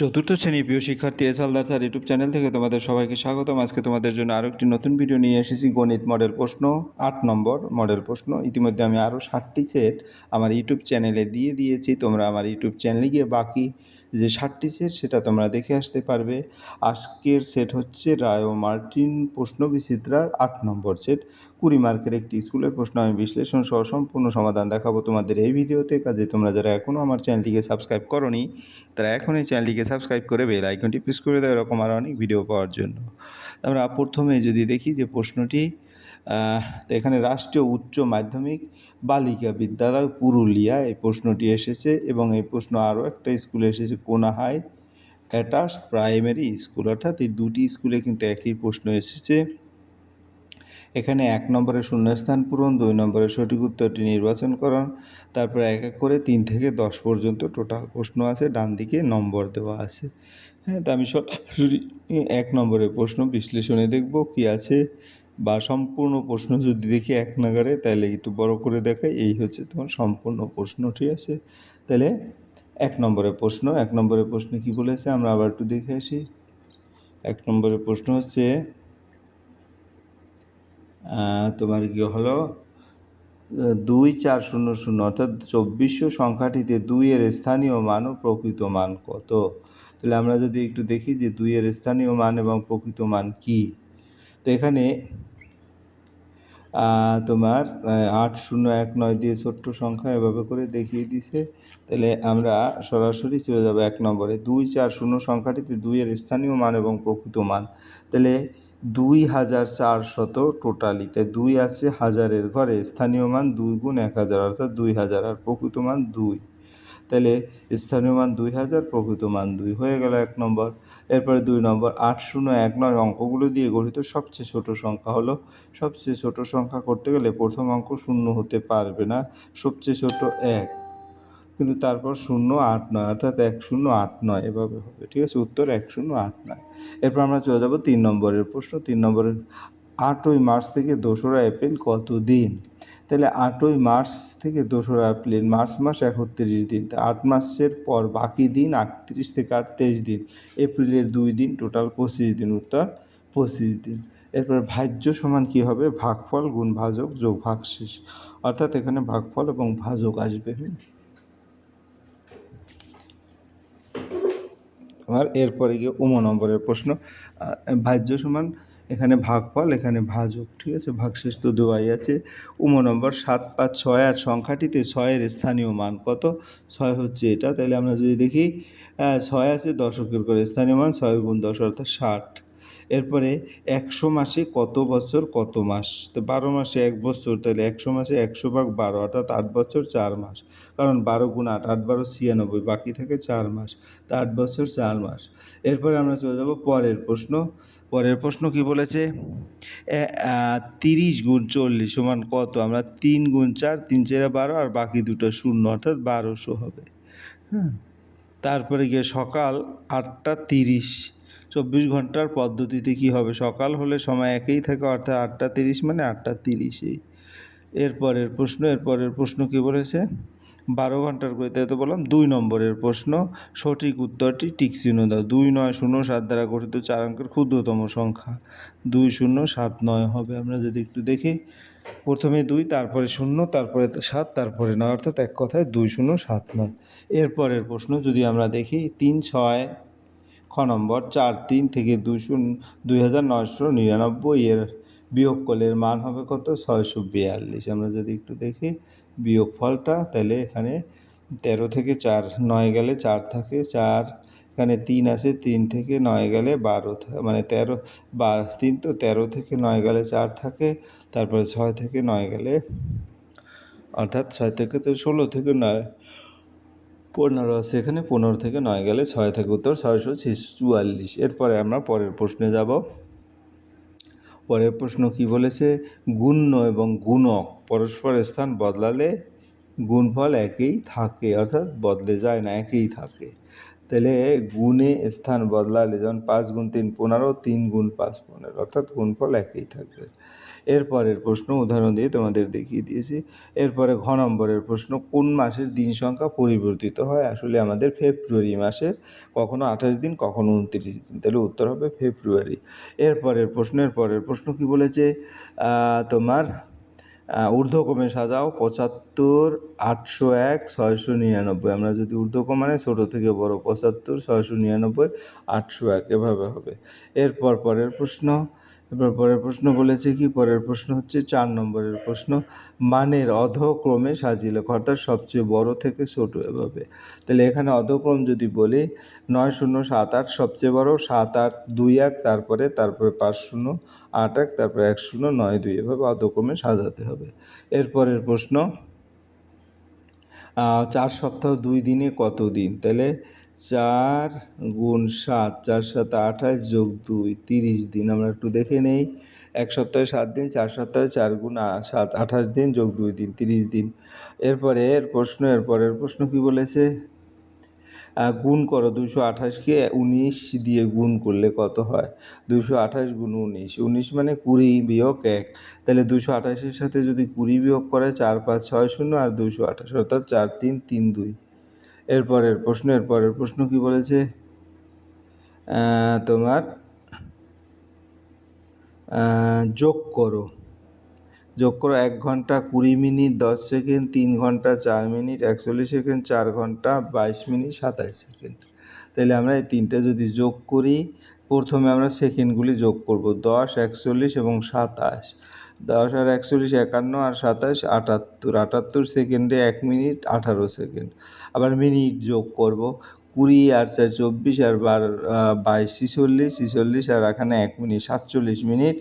চতুর্থ শ্রেণীর প্রিয় শিক্ষার্থী হালদার স্যার ইউটিউব চ্যানেল থেকে তোমাদের সবাইকে স্বাগতম। আজকে তোমাদের জন্য আরও একটি নতুন ভিডিও নিয়ে এসেছি। গণিত মডেল প্রশ্ন 8 নম্বর মডেল প্রশ্ন। ইতিমধ্যে আমি আরও 60টি সেট আমার ইউটিউব চ্যানেলে দিয়ে দিয়েছি। তোমরা আমার ইউটিউব চ্যানেলে গিয়ে বাকি যে 60টি সেট সেটা তোমরা দেখে আসতে পারবে। আজকের সেট হচ্ছে রায় ও মার্টিন প্রশ্ন বিচিত্রার 8 নম্বর সেট। 20 মার্কের একটি স্কুলের প্রশ্ন আমি বিশ্লেষণ সহ সম্পূর্ণ সমাধান দেখাবো তোমাদের এই ভিডিওতে। কাজে তোমরা যারা এখনও আমার চ্যানেলটিকে সাবস্ক্রাইব করোনি তারা এখন এই চ্যানেলটিকে সাবস্ক্রাইব করে বেল আইকনটি প্রেস করে দেয় এরকম আরও অনেক ভিডিও পাওয়ার জন্য। আমরা প্রথমে যদি দেখি যে প্রশ্নটি, তো এখানে রাষ্ট্রীয় উচ্চ মাধ্যমিক বালিকা বিদ্যালয় পুরুলিয়া এই প্রশ্নটি এসেছে, এবং এই প্রশ্ন আরও একটা স্কুলে এসেছে, কোনাহাই অ্যাটাচ প্রাইমারি স্কুল। অর্থাৎ এই দুটি স্কুলে কিন্তু একই প্রশ্ন এসেছে। এখানে 1 নম্বরে শূন্যস্থান পূরণ, 2 নম্বরে সঠিক উত্তরটি নির্বাচন করুন, তারপর এক এক করে 3 থেকে 10 পর্যন্ত টোটাল প্রশ্ন আছে, ডান দিকে নম্বর দেওয়া আছে। হ্যাঁ, তো আমি সরাসরি 1 নম্বরের প্রশ্ন বিশ্লেষণে দেখব কি আছে, বা সম্পূর্ণ প্রশ্ন যদি দেখি এক নাগারে তাহলে একটু বড় করে দেখাই। এই হচ্ছে তোমার সম্পূর্ণ প্রশ্ন, ঠিক আছে? তাহলে 1 নম্বরের প্রশ্ন, 1 নম্বরের প্রশ্নে কি বলেছে আমরা আবার একটু দেখে আসি। 1 নম্বরের প্রশ্ন হচ্ছে তোমার কি হলো 2400 অর্থাৎ 2400 সংখ্যাটিতে 2 এর স্থানীয় মান ও প্রকৃত মান কত? তাহলে আমরা যদি একটু দেখি যে 2 এর স্থানীয় মান এবং প্রকৃত মান কি। তো এখানে তোমার 8019 দিয়ে ছোট্ট সংখ্যা এভাবে করে দেখিয়ে দিছে। তাহলে আমরা সরাসরি চলে যাব 1 নম্বরে। 240 সংখ্যাটিতে 2 এর স্থানীয় মান এবং প্রকৃত মান। তাহলে 2400 টোটালি, তাই 2 আছে হাজারের ঘরে, স্থানীয় মান 2 গুণ 1000 অর্থাৎ 2000, আর প্রকৃত মান 2। তাহলে স্থানীয় মান 2000, প্রকৃত মান 2 হয়ে গেল 1 নম্বর। এরপরে 2 নম্বর, 8019 অঙ্কগুলো দিয়ে গঠিত সবচেয়ে ছোট সংখ্যা হলো। সবচেয়ে ছোট সংখ্যা করতে গেলে প্রথম অঙ্ক 0 হতে পারবে না, সবচেয়ে ছোট 1, কিন্তু তারপর 089 অর্থাৎ 1089 এভাবে হবে, ঠিক আছে? উত্তর 1089। এরপর আমরা চলে যাব 3 নম্বরের প্রশ্ন। 3 নম্বরের 8ই মার্চ থেকে 2রা এপ্রিল কত দিন? তাহলে 8ই মার্চ থেকে 2রা এপ্রিল, মার্চ মাস 31 দিন, তা 8 মাসের পর বাকি দিন 38 থেকে 28 দিন, এপ্রিলের 2 দিন, টোটাল 25 দিন, উত্তর 25 দিন। এরপর ভাজ্য সমান কী হবে? ভাগফল গুণ ভাজক যোগ ভাগশেষ, অর্থাৎ এখানে ভাগফল এবং ভাজক আসবে। আর এরপরে গিয়ে নম্বরের প্রশ্ন, ভাজ্য সমান এখানে ভাগফল, এখানে ভাজক, ঠিক আছে? ভাগশেষ তো দেওয়াই আছে। নম্বর 7, 5, 6 আর সংখ্যাটিতে 6-এর স্থানীয় মান কত? 6 হচ্ছে এটা, তাহলে আমরা যদি দেখি 6 আছে দশকের করে, স্থানীয় মান 6 গুণ 10 অর্থাৎ 60। এরপরে 100 মাসে কত বছর কত মাস? তো 12 মাসে 1 বছর, তাহলে 100 মাসে 100/12 অর্থাৎ 8 বছর 4 মাস, কারণ 12 গুণ 8, 8 12 96, বাকি থাকে 4 মাস, তা 8 বছর 4 মাস। এরপরে আমরা চলে যাব পরের প্রশ্ন। পরের প্রশ্ন কি বলেছে? 30 গুণ 40 সমান কত? আমরা 3 গুণ 4, 3 4 12, আর বাকি দুটো 0 অর্থাৎ 1200 হবে। হ্যাঁ, তারপরে গিয়ে সকাল 8টা 30, 24 ঘন্টার পদ্ধতিতে কি হবে? সকাল হলে সময় একই থাকে, অর্থাৎ 8টা 30 মানে 8টা 30। এরপরের প্রশ্ন কি বলেছে? 12 ঘন্টার করে, তাই তো বললাম। 2 নম্বরের প্রশ্ন, সঠিক উত্তরটি টিক চিহ্ন দাও। 2907 দ্বারা গঠিত 4 অঙ্কের ক্ষুদ্রতম সংখ্যা 2079 হবে। আমরা যদি একটু দেখি, প্রথমে 2, তারপরে 0, তারপরে 7, তারপরে 9, অর্থাৎ এক কথায় 2079। এরপরের প্রশ্ন যদি আমরা দেখি 3-6 খ নম্বর, 4-3 থেকে 2999 এর বিয়োগফলের মান হবে কত? 642। আমরা যদি একটু দেখি বিয়োগফলটা, তাহলে এখানে 13 থেকে 4 9 গেলে 4 থাকে, 4 এখানে 3 আছে, 3 থেকে 9 গেলে 12 মানে 13, 3 তো 13 থেকে 9 গেলে 4 থাকে, তারপরে 6 থেকে 9 গেলে, অর্থাৎ 6 থেকে তো 16 থেকে 9 15 আছে, এখানে 15 থেকে 9 গেলে 6 থেকে, উত্তর 644। এরপরে আমরা পরের প্রশ্নে যাব। পরের প্রশ্ন কি বলেছে? গুণ্য এবং গুণক পরস্পর স্থান বদলালে গুণফল একই থাকে, অর্থাৎ বদলে যায় না, একই থাকে। তাহলে গুণে স্থান বদলালে, যেমন 5 গুণ 3 15, 3 গুণ 5 15, অর্থাৎ গুণফল একই থাকবে। এরপরের প্রশ্ন উদাহরণ দিয়ে তোমাদের দেখিয়ে দিয়েছি। এরপরে ঘ নম্বরের প্রশ্ন, কোন মাসের দিন সংখ্যা পরিবর্তিত হয়? আসলে আমাদের ফেব্রুয়ারি মাসের, কখনো 28 দিন, কখনো 29 দিন, তাহলে উত্তর হবে ফেব্রুয়ারি। এরপরের প্রশ্ন কি বলেছে? তোমার ঊর্ধ্বক্রমে সাজাও 75, 801, 699। আমরা যদি ঊর্ধ্বক্রম মানে ছোটো থেকে বড়, 75, 699, 801 এভাবে হবে। পরের প্রশ্ন বলেছে কি? পরের প্রশ্ন হচ্ছে 4 নম্বরের প্রশ্ন, মানের অধক্রমে সাজিয়ে লেখো, অর্থাৎ সবচেয়ে বড় থেকে ছোট এভাবে। তাহলে এখানে অধক্রম যদি বলি 9078 সবচেয়ে বড়, 7821 তারপরে 50 81 তারপরে 1092 এভাবে অধক্রমে সাজাতে হবে। এরপরের প্রশ্ন, 4 সপ্তাহ 2 দিনে কত দিন? তাহলে 4 গুণ 7, 4 7 28 যোগ 2 30 দিন। আমরা একটু দেখে নেই। 1 সপ্তাহে 7 দিন, 4 সপ্তাহে 4 গুণ 7 28 দিন যোগ 2 দিন 30 দিন। এরপরের প্রশ্ন কি বলেছে? গুণ করো 228কে 19 দিয়ে গুণ করলে কত হয়? 228 গুণ 19, 19 মানে 20 বিয়োগ 1। তাহলে 228-এর সাথে যদি 20 বিয়োগ করে 4 5 6 0 আর 228, অর্থাৎ 4 3 3 2। এরপরের প্রশ্ন কি বলেছে? তোমার যোগ করো 1 ঘন্টা 20 মিনিট 10 সেকেন্ড, 3 ঘন্টা 4 মিনিট 41 সেকেন্ড, 4 ঘন্টা 22 মিনিট 27 সেকেন্ড। তাহলে আমরা এই তিনটে যদি যোগ করি, প্রথমে আমরা সেকেন্ডগুলি যোগ করব। 10, 41 এবং 27। 10 আর 41 51 আর 27 78। 78 সেকেন্ডে 1 মিনিট 18 সেকেন্ড। আবার মিনিট যোগ করব। 20 আর 4 24 আর 22 46, 46 আর এখানে 1 মিনিট 47 মিনিট।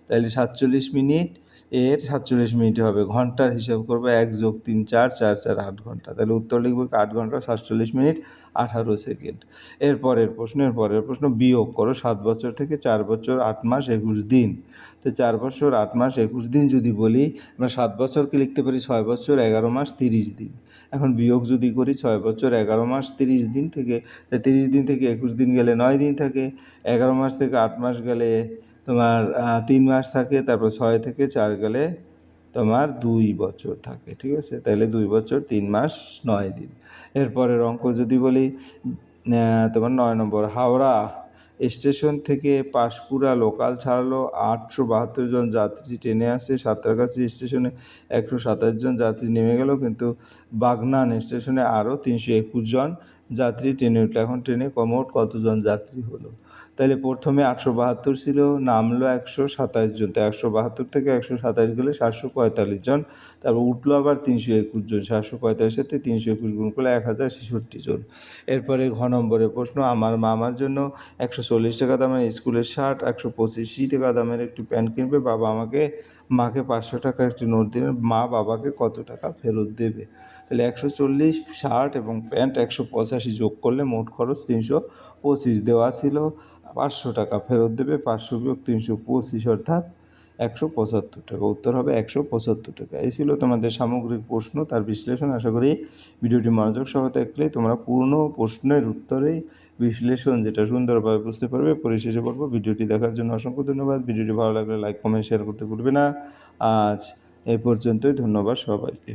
তাহলে 47 মিনিট এর 47 মিনিটে হবে। ঘন্টার হিসাব করবো 1 যোগ 3 4, 4 4 8 ঘন্টা। তাহলে উত্তর লিখব 8 ঘন্টা 47 মিনিট 18 সেকেন্ড। এরপরের প্রশ্ন, বিয়োগ করো 7 বছর থেকে 4 বছর 8 মাস 21 দিন। তো 4 বছর 8 মাস 21 দিন যদি বলি, আমরা 7 বছরকে লিখতে পারি 6 বছর 11 মাস 30 দিন। এখন বিয়োগ যদি করি 6 বছর 11 মাস 30 দিন থেকে, 30 দিন থেকে 21 দিন গেলে 9 দিন থাকে। 11 মাস থেকে 8 মাস গেলে তোমার 3 মাস থাকে। তারপর 6 থেকে 4 গেলে তোমার 2 বছর থাকে। ঠিক আছে, তাহলে 2 বছর 3 মাস 9 দিন। এরপরের অঙ্ক যদি বলি, তোমার 9 নম্বর, হাওড়া স্টেশন থেকে পাঁশকুড়া লোকাল ছাড়লো, 872 জন যাত্রী ট্রেনে আসে। সাঁতরাগাছি স্টেশনে 127 জন যাত্রী নেমে গেল, কিন্তু বাগনান স্টেশনে আরও 321 জন যাত্রী ট্রেনে উঠলো। এখন ট্রেনে মোট কতজন যাত্রী হলো? তাহলে প্রথমে 872 ছিল, নামলো 127 জন। তো 172 থেকে 127 গেলে 745 জন। তারপর উঠলো আবার 321 জন। 745 সাথে 321 গুণ করলে 1066 জন। এরপরে ঘ নম্বরের প্রশ্ন, আমার মামার জন্য 140 টাকা দামের স্কুলের শার্ট, 185 টাকা দামের একটি প্যান্ট কিনবে। বাবা মাকে 500 টাকা একটি নোট দিলেন। মা বাবাকে কত টাকা ফেরত দেবে? তাহলে 140 শার্ট এবং প্যান্ট 185 যোগ করলে মোট খরচ 325 দেওয়া ছিল। 500 টাকা ফেরত দেবে, 500 বিয়োগ 325 অর্থাৎ 175 টাকা। উত্তর হবে 175 টাকা। এই ছিল তোমাদের সামগ্রিক প্রশ্ন, তার বিশ্লেষণ। আশা করি ভিডিওটি মনোযোগ সহ দেখলে তোমরা পূর্ণ প্রশ্নের উত্তরেই বিশ্লেষণ যেটা সুন্দরভাবে বুঝতে পারবে। পরিশেষে বলবো, ভিডিওটি দেখার জন্য অসংখ্য ধন্যবাদ। ভিডিওটি ভালো লাগলে লাইক কমেন্ট শেয়ার করতে ভুলবে না। আজ এই পর্যন্তই। ধন্যবাদ সবাইকে।